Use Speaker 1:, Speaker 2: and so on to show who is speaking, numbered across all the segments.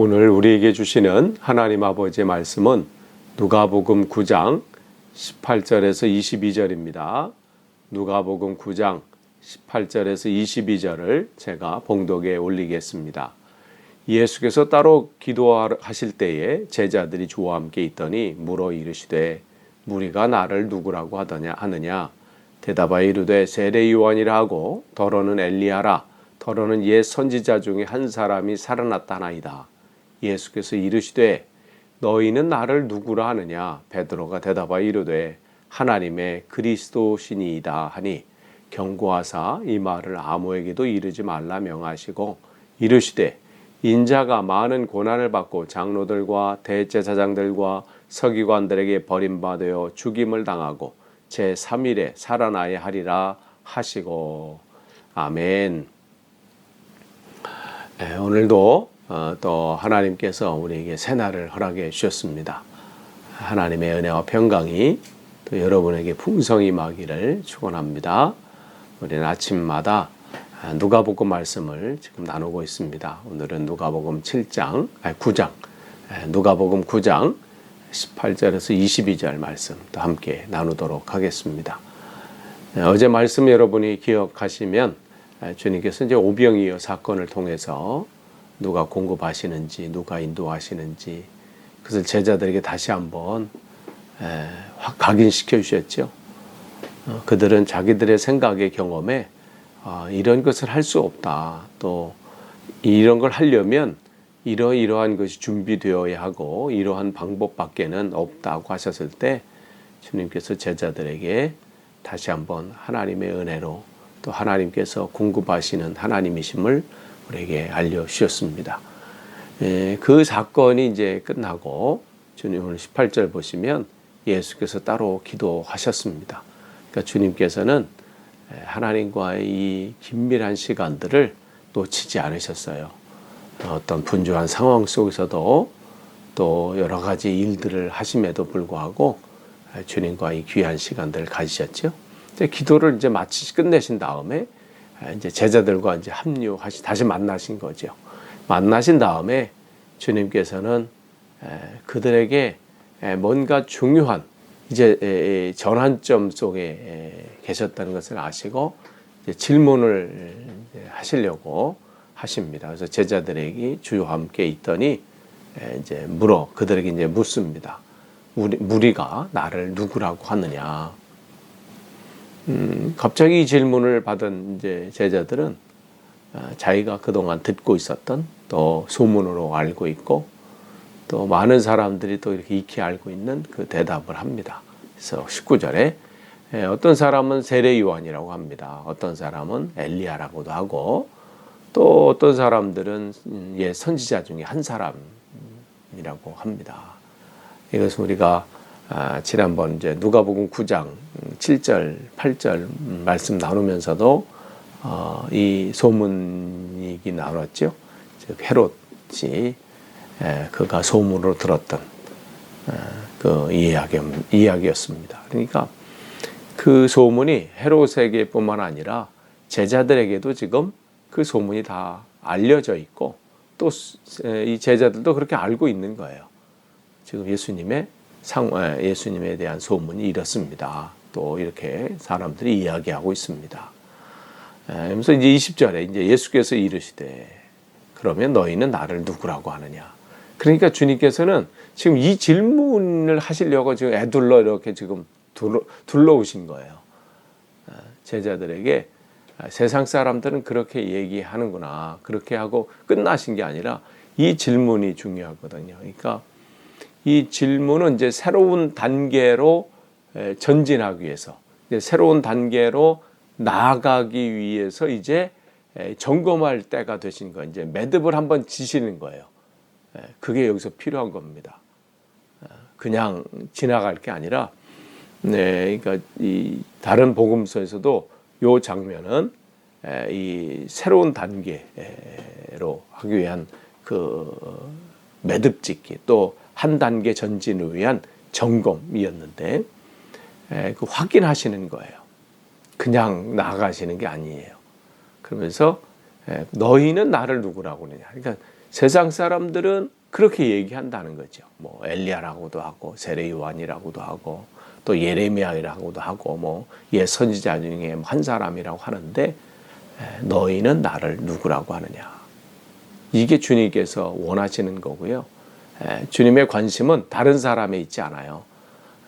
Speaker 1: 오늘 우리에게 주시는 하나님 아버지의 말씀은 누가복음 9장 18절에서 22절입니다. 누가복음 9장 18절에서 22절을 제가 봉독에 올리겠습니다. 예수께서 따로 기도하실 때에 제자들이 주와 함께 있더니 물어 이르시되 무리가 나를 누구라고 하느냐 대답하여 이르되 세례 요한이라 하고 더러는 엘리야라 더러는 옛 선지자 중에 한 사람이 살아났다 하나이다. 예수께서 이르시되 너희는 나를 누구라 하느냐 베드로가 대답하여 이르되 하나님의 그리스도시니이다 하니 경고하사 이 말을 아무에게도 이르지 말라 명하시고 이르시되 인자가 많은 고난을 받고 장로들과 대제사장들과 서기관들에게 버림받아 죽임을 당하고 제3일에 살아나야 하리라 하시고 아멘. 오늘도 또 하나님께서 우리에게 새날을 허락해 주셨습니다. 하나님의 은혜와 평강이 또 여러분에게 풍성히 임하기를 축원합니다. 우리는 아침마다 누가복음 말씀을 지금 나누고 있습니다. 오늘은 누가복음 9장 누가복음 9장 18절에서 22절 말씀 또 함께 나누도록 하겠습니다. 어제 말씀 여러분이 기억하시면 주님께서 이제 오병이어 사건을 통해서 누가 공급하시는지 누가 인도하시는지 그것을 제자들에게 다시 한번 각인시켜 주셨죠. 그들은 자기들의 생각에 경험에 이런 것을 할 수 없다. 또 이런 걸 하려면 이러한 것이 준비되어야 하고 이러한 방법밖에는 없다고 하셨을 때 주님께서 제자들에게 다시 한번 하나님의 은혜로 또 하나님께서 공급하시는 하나님이심을 우리에게 알려주셨습니다. 그 사건이 이제 끝나고 주님 오늘 18절 보시면 예수께서 따로 기도하셨습니다. 그러니까 주님께서는 하나님과의 이 긴밀한 시간들을 놓치지 않으셨어요. 어떤 분주한 상황 속에서도 또 여러 가지 일들을 하심에도 불구하고 주님과 이 귀한 시간들을 가지셨죠. 기도를 이제 마치 끝내신 다음에 이제 제자들과 이제 다시 만나신 거죠. 만나신 다음에 주님께서는 그들에게 뭔가 중요한 이제 전환점 속에 계셨다는 것을 아시고 이제 질문을 하시려고 하십니다. 그래서 제자들에게 주와 함께 있더니 이제 그들에게 이제 묻습니다. 무리가 나를 누구라고 하느냐? 갑자기 이 질문을 받은 이제 제자들은 자기가 그동안 듣고 있었던 또 소문으로 알고 있고 또 많은 사람들이 또 이렇게 익히 알고 있는 그 대답을 합니다. 그래서 19절에 어떤 사람은 세례 요한이라고 합니다. 어떤 사람은 엘리야라고도 하고 또 어떤 사람들은 옛 선지자 중에 한 사람이라고 합니다. 이것은 우리가 지난번 이제 누가복음 9장 7절, 8절 말씀 나누면서도 이 소문이 나눴죠. 즉 헤롯이 그가 소문으로 들었던 그 이야기였습니다. 그러니까 그 소문이 헤롯에게뿐만 아니라 제자들에게도 지금 그 소문이 다 알려져 있고 또 이 제자들도 그렇게 알고 있는 거예요. 지금 예수님에 대한 소문이 이렇습니다. 또 이렇게 사람들이 이야기하고 있습니다. 그래서 이제 20절에 이제 예수께서 이르시되 그러면 너희는 나를 누구라고 하느냐? 그러니까 주님께서는 지금 이 질문을 하시려고 지금 애둘러 이렇게 지금 둘러오신 거예요. 제자들에게 세상 사람들은 그렇게 얘기하는구나. 그렇게 하고 끝나신 게 아니라 이 질문이 중요하거든요. 그러니까 이 질문은 이제 새로운 단계로 전진하기 위해서, 새로운 단계로 나아가기 위해서 이제 점검할 때가 되신 거예요. 이제 매듭을 한번 지시는 거예요. 그게 여기서 필요한 겁니다. 그냥 지나갈 게 아니라, 그러니까 이 다른 복음서에서도 이 장면은 이 새로운 단계로 하기 위한 그 매듭 짓기 또 한 단계 전진을 위한 점검이었는데 그 확인하시는 거예요. 그냥 나아가시는 게 아니에요. 그러면서 너희는 나를 누구라고 하느냐. 그러니까 세상 사람들은 그렇게 얘기한다는 거죠. 뭐 엘리야라고도 하고 세례 요한이라고도 하고 또 예레미야라고도 하고 뭐 옛 선지자 중에 한 사람이라고 하는데 너희는 나를 누구라고 하느냐. 이게 주님께서 원하시는 거고요. 주님의 관심은 다른 사람에 있지 않아요.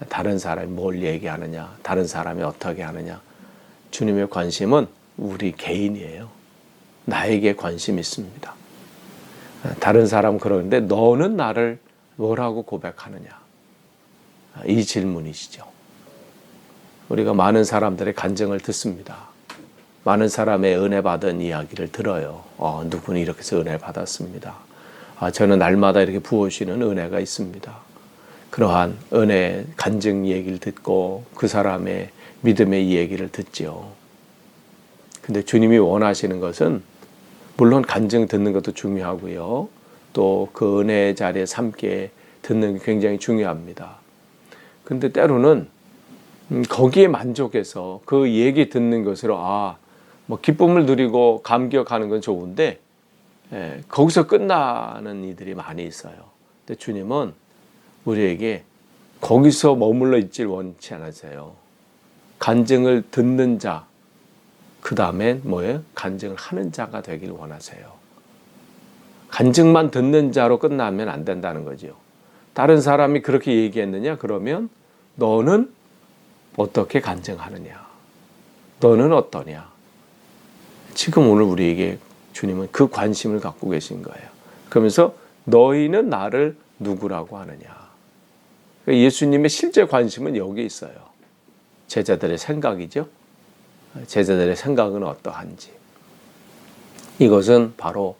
Speaker 1: 다른 사람이 뭘 얘기하느냐, 다른 사람이 어떻게 하느냐. 주님의 관심은 우리 개인이에요. 나에게 관심이 있습니다. 다른 사람 그러는데 너는 나를 뭐라고 고백하느냐. 이 질문이시죠. 우리가 많은 사람들의 간증을 듣습니다. 많은 사람의 은혜 받은 이야기를 들어요. 누구는 이렇게 해서 은혜 받았습니다. 저는 날마다 이렇게 부어주시는 은혜가 있습니다. 그러한 은혜 간증 얘기를 듣고 그 사람의 믿음의 이야기를 듣죠. 근데 주님이 원하시는 것은 물론 간증 듣는 것도 중요하고요. 또 그 은혜 자리에 함께 듣는 게 굉장히 중요합니다. 근데 때로는 거기에 만족해서 그 얘기 듣는 것으로 뭐 기쁨을 누리고 감격하는 건 좋은데 거기서 끝나는 이들이 많이 있어요. 근데 주님은 우리에게 거기서 머물러 있질 원치 않으세요. 간증을 듣는 자, 그 다음엔 뭐예요? 간증을 하는 자가 되길 원하세요. 간증만 듣는 자로 끝나면 안 된다는 거죠. 다른 사람이 그렇게 얘기했느냐? 그러면 너는 어떻게 간증하느냐? 너는 어떠냐? 지금 오늘 우리에게 주님은 그 관심을 갖고 계신 거예요. 그러면서 너희는 나를 누구라고 하느냐? 예수님의 실제 관심은 여기 있어요. 제자들의 생각이죠. 제자들의 생각은 어떠한지. 이것은 바로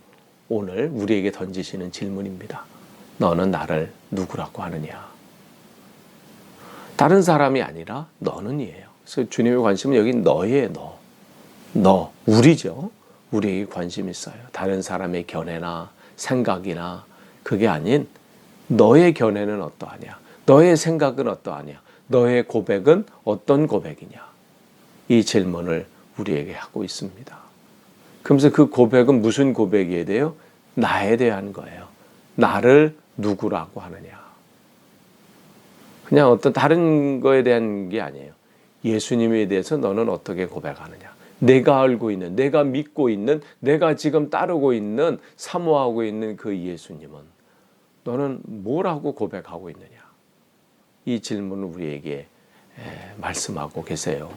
Speaker 1: 오늘 우리에게 던지시는 질문입니다. 너는 나를 누구라고 하느냐? 다른 사람이 아니라 너는이에요. 그래서 주님의 관심은 여기 너예요. 너, 우리죠. 우리에게 관심이 있어요. 다른 사람의 견해나 생각이나 그게 아닌 너의 견해는 어떠하냐? 너의 생각은 어떠하냐? 너의 고백은 어떤 고백이냐? 이 질문을 우리에게 하고 있습니다. 그러면서 그 고백은 무슨 고백이어야 돼요? 나에 대한 거예요. 나를 누구라고 하느냐? 그냥 어떤 다른 거에 대한 게 아니에요. 예수님에 대해서 너는 어떻게 고백하느냐? 내가 알고 있는, 내가 믿고 있는, 내가 지금 따르고 있는, 사모하고 있는 그 예수님은 너는 뭐라고 고백하고 있느냐? 이 질문을 우리에게 말씀하고 계세요.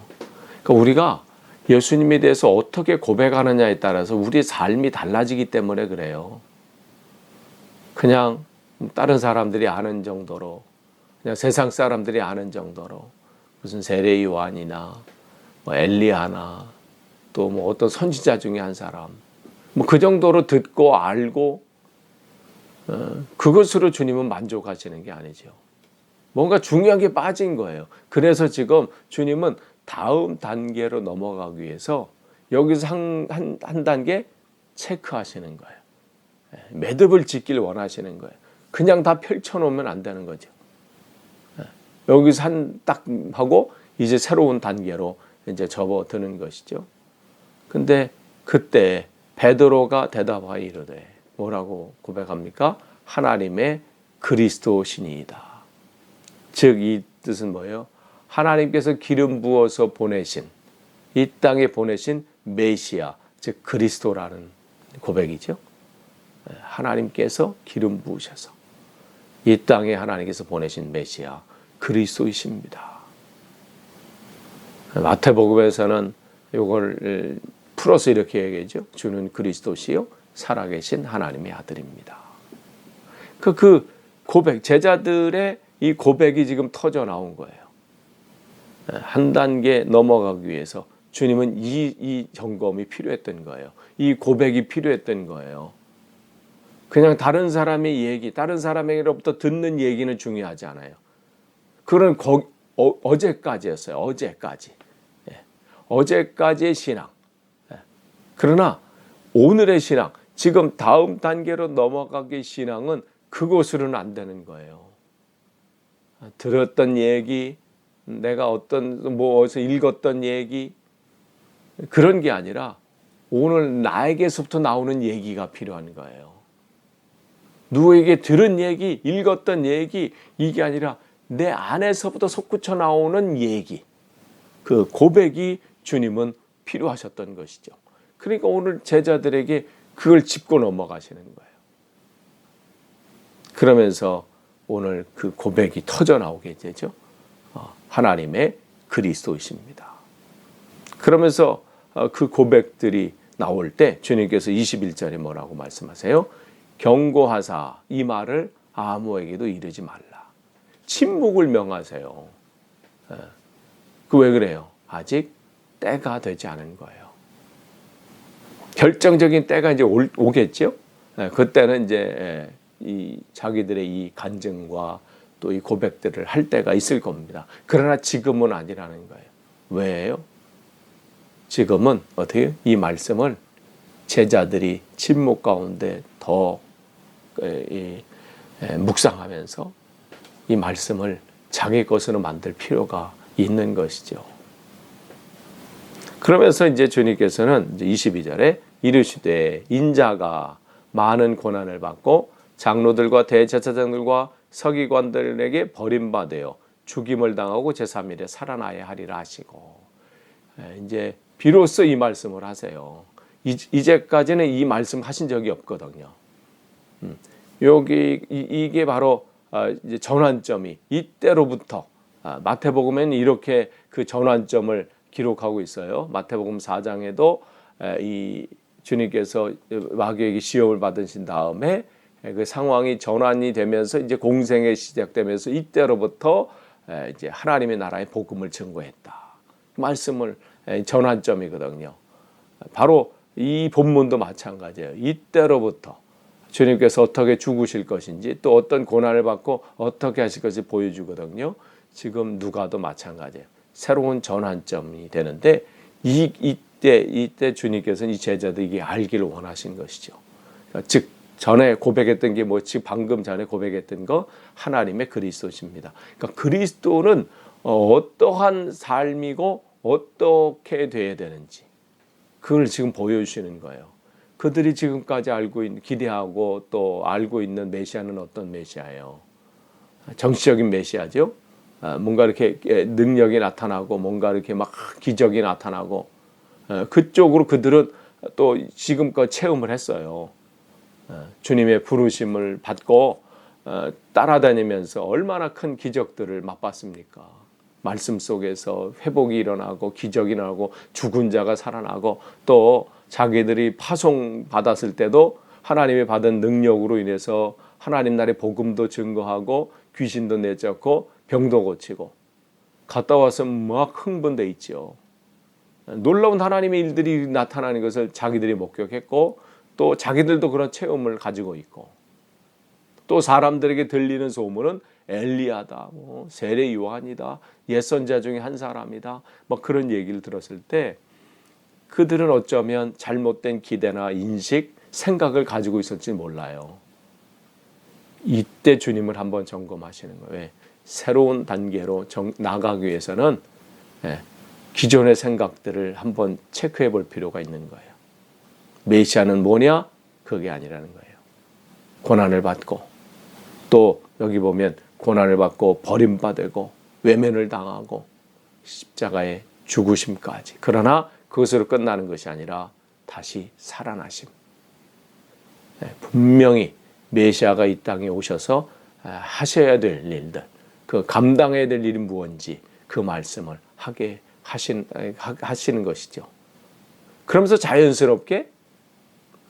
Speaker 1: 그러니까 우리가 예수님에 대해서 어떻게 고백하느냐에 따라서 우리의 삶이 달라지기 때문에 그래요. 그냥 다른 사람들이 아는 정도로, 그냥 세상 사람들이 아는 정도로 무슨 세례 요한이나 뭐 엘리야나 또 뭐 어떤 선지자 중에 한 사람 뭐 그 정도로 듣고 알고 그것으로 주님은 만족하시는 게 아니죠. 뭔가 중요한 게 빠진 거예요. 그래서 지금 주님은 다음 단계로 넘어가기 위해서 여기서 한 단계 체크하시는 거예요. 매듭을 짓길 원하시는 거예요. 그냥 다 펼쳐놓으면 안 되는 거죠. 여기서 딱 하고 이제 새로운 단계로 이제 접어드는 것이죠. 근데 그때 베드로가 대답하여 이르되 뭐라고 고백합니까? 하나님의 그리스도시니이다. 즉 이 뜻은 뭐예요? 하나님께서 기름 부어서 보내신, 이 땅에 보내신 메시아, 즉 그리스도라는 고백이죠. 하나님께서 기름 부으셔서 이 땅에 하나님께서 보내신 메시아 그리스도이십니다. 마태복음에서는 이걸 풀어서 이렇게 얘기하죠. 주는 그리스도시요 살아계신 하나님의 아들입니다. 그 고백, 제자들의 이 고백이 지금 터져 나온 거예요. 한 단계 넘어가기 위해서 주님은 이 점검이 필요했던 거예요. 이 고백이 필요했던 거예요. 그냥 다른 사람의 얘기, 다른 사람에게로부터 듣는 얘기는 중요하지 않아요. 그건 어제까지였어요. 어제까지. 어제까지의 신앙. 그러나 오늘의 신앙, 지금 다음 단계로 넘어가기 신앙은 그것으로는 안 되는 거예요. 들었던 얘기, 내가 어디서 읽었던 얘기, 그런 게 아니라 오늘 나에게서부터 나오는 얘기가 필요한 거예요. 누구에게 들은 얘기, 읽었던 얘기, 이게 아니라 내 안에서부터 솟구쳐 나오는 얘기, 그 고백이 주님은 필요하셨던 것이죠. 그러니까 오늘 제자들에게 그걸 짚고 넘어가시는 거예요. 그러면서 오늘 그 고백이 터져 나오게 되죠. 하나님의 그리스도이십니다. 그러면서 그 고백들이 나올 때 주님께서 21절에 뭐라고 말씀하세요? 경고하사 이 말을 아무에게도 이르지 말라. 침묵을 명하세요. 그 왜 그래요? 아직 때가 되지 않은 거예요. 결정적인 때가 이제 오겠죠. 그때는 이제 이 자기들의 이 간증과 또 이 고백들을 할 때가 있을 겁니다. 그러나 지금은 아니라는 거예요. 왜요? 지금은 어떻게 이 말씀을 제자들이 침묵 가운데 더 묵상하면서 이 말씀을 자기 것으로 만들 필요가 있는 것이죠. 그러면서 이제 주님께서는 이제 22절에 이르시되 인자가 많은 고난을 받고 장로들과 대제사장들과 서기관들에게 버림받아 죽임을 당하고 제3일에 살아나야 하리라 하시고, 이제 비로소 이 말씀을 하세요. 이제까지는 이 말씀 하신 적이 없거든요. 여기 이게 바로 이제 전환점이 이때로부터, 마태복음에는 이렇게 그 전환점을 기록하고 있어요. 마태복음 4장에도 이 주님께서 마귀에게 시험을 받으신 다음에 그 상황이 전환이 되면서 이제 공생이 시작되면서 이때로부터 이제 하나님의 나라의 복음을 증거했다. 말씀을 전환점이거든요. 바로 이 본문도 마찬가지예요. 이때로부터 주님께서 어떻게 죽으실 것인지 또 어떤 고난을 받고 어떻게 하실 것을 보여주거든요. 지금 누가도 마찬가지예요. 새로운 전환점이 되는데 이때 주님께서는 이 제자들에게 알기를 원하신 것이죠. 그러니까 즉 전에 고백했던 게 뭐 지금 방금 전에 고백했던 거 하나님의 그리스도십니다. 그러니까 그리스도는 어떠한 삶이고 어떻게 돼야 되는지 그걸 지금 보여주시는 거예요. 그들이 지금까지 알고 있는, 기대하고 또 알고 있는 메시아는 어떤 메시아예요? 정치적인 메시아죠. 뭔가 이렇게 능력이 나타나고 뭔가 이렇게 막 기적이 나타나고 그쪽으로 그들은 또 지금껏 체험을 했어요. 주님의 부르심을 받고 따라다니면서 얼마나 큰 기적들을 맛봤습니까? 말씀 속에서 회복이 일어나고 기적이 일어나고 죽은 자가 살아나고 또 자기들이 파송받았을 때도 하나님이 받은 능력으로 인해서 하나님 나라의 복음도 증거하고 귀신도 내쫓고 병도 고치고 갔다 와서 막 흥분돼 있죠. 놀라운 하나님의 일들이 나타나는 것을 자기들이 목격했고 또 자기들도 그런 체험을 가지고 있고 또 사람들에게 들리는 소문은 엘리야다, 뭐 세례 요한이다, 옛 선자 중에 한 사람이다, 뭐 그런 얘기를 들었을 때 그들은 어쩌면 잘못된 기대나 인식, 생각을 가지고 있을지 몰라요. 이때 주님을 한번 점검하시는 거예요. 왜? 새로운 단계로 나가기 위해서는 기존의 생각들을 한번 체크해 볼 필요가 있는 거예요. 메시아는 뭐냐? 그게 아니라는 거예요. 고난을 받고 또 여기 보면 고난을 받고 버림받고 외면을 당하고 십자가에 죽으심까지. 그러나 그것으로 끝나는 것이 아니라 다시 살아나심. 분명히 메시아가 이 땅에 오셔서 하셔야 될 일들, 그 감당해야 될 일이 무엇인지 그 말씀을 하게 하시는 것이죠. 그러면서 자연스럽게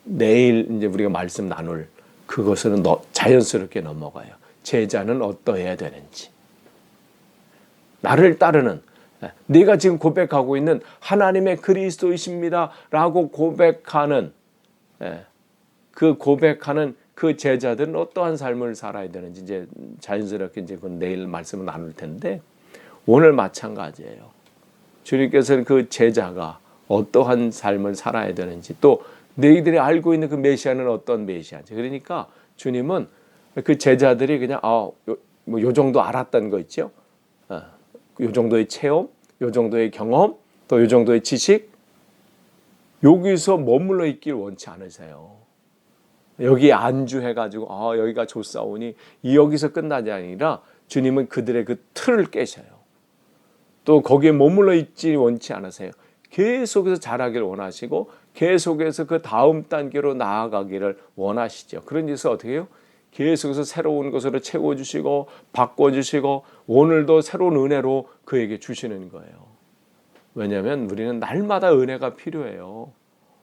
Speaker 1: 내일 이제 우리가 말씀 나눌 그것은 자연스럽게 넘어가요. 제자는 어떠해야 되는지. 나를 따르는, 네가 지금 고백하고 있는 하나님의 그리스도이십니다 라고 고백하는 그 제자들은 어떠한 삶을 살아야 되는지 이제 자연스럽게 이제 그건 내일 말씀을 나눌 텐데 오늘 마찬가지예요. 주님께서는 그 제자가 어떠한 삶을 살아야 되는지 또 너희들이 알고 있는 그 메시아는 어떤 메시아인지. 그러니까 주님은 그 제자들이 그냥 요 정도 알았던 거 있죠. 요 정도의 체험, 요 정도의 경험, 또 요 정도의 지식 여기서 머물러 있길 원치 않으세요. 여기에 안주해가지고 여기가 좋사오니 여기서 끝나지 아니라 주님은 그들의 그 틀을 깨셔요. 또 거기에 머물러 있지 원치 않으세요. 계속해서 자라기를 원하시고 계속해서 그 다음 단계로 나아가기를 원하시죠. 그러니까 어떻게 해요? 계속해서 새로운 것으로 채워주시고 바꿔주시고 오늘도 새로운 은혜로 그에게 주시는 거예요. 왜냐하면 우리는 날마다 은혜가 필요해요.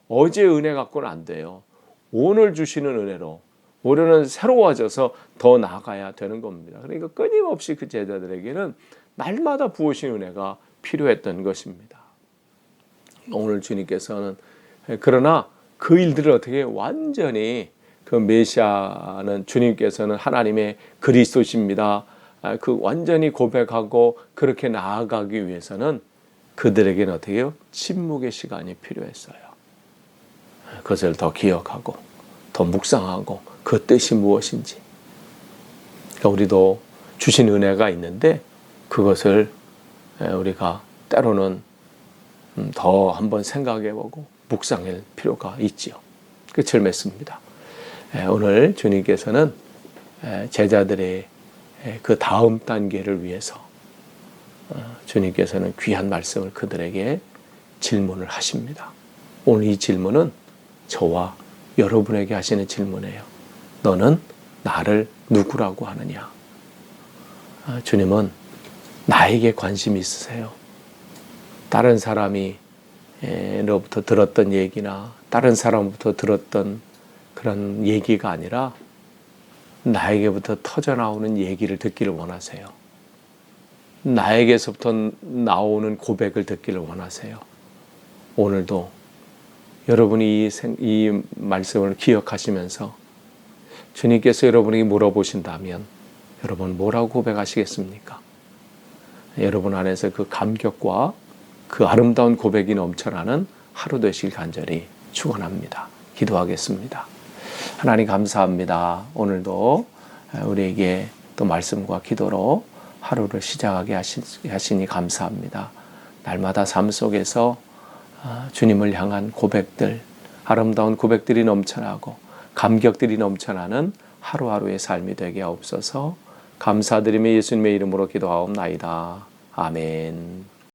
Speaker 1: 어제 은혜 갖고는 안 돼요. 오늘 주시는 은혜로 우리는 새로워져서 더 나아가야 되는 겁니다. 그러니까 끊임없이 그 제자들에게는 날마다 부으신 은혜가 필요했던 것입니다. 오늘 주님께서는 그러나 그 일들을 어떻게 완전히 그 메시아는 주님께서는 하나님의 그리스도십니다. 그 완전히 고백하고 그렇게 나아가기 위해서는 그들에게는 어떻게 해요? 침묵의 시간이 필요했어요. 그것을 더 기억하고 더 묵상하고 그 뜻이 무엇인지. 그러니까 우리도 주신 은혜가 있는데 그것을 우리가 때로는 더 한번 생각해보고 묵상할 필요가 있지요. 끝을 맺습니다. 오늘 주님께서는 제자들의 그 다음 단계를 위해서 주님께서는 귀한 말씀을 그들에게 질문을 하십니다. 오늘 이 질문은 저와 여러분에게 하시는 질문이에요. 너는 나를 누구라고 하느냐? 주님은 나에게 관심이 있으세요. 다른 사람이 로부터 들었던 얘기나 다른 사람부터 들었던 그런 얘기가 아니라 나에게부터 터져나오는 얘기를 듣기를 원하세요. 나에게서부터 나오는 고백을 듣기를 원하세요. 오늘도 여러분이 이 말씀을 기억하시면서 주님께서 여러분에게 물어보신다면 여러분 뭐라고 고백하시겠습니까? 여러분 안에서 그 감격과 그 아름다운 고백이 넘쳐나는 하루 되시길 간절히 축원합니다. 기도하겠습니다. 하나님 감사합니다. 오늘도 우리에게 또 말씀과 기도로 하루를 시작하게 하시니 감사합니다. 날마다 삶 속에서 주님을 향한 고백들, 아름다운 고백들이 넘쳐나고 감격들이 넘쳐나는 하루하루의 삶이 되게 하옵소서. 감사드리며 예수님의 이름으로 기도하옵나이다. 아멘.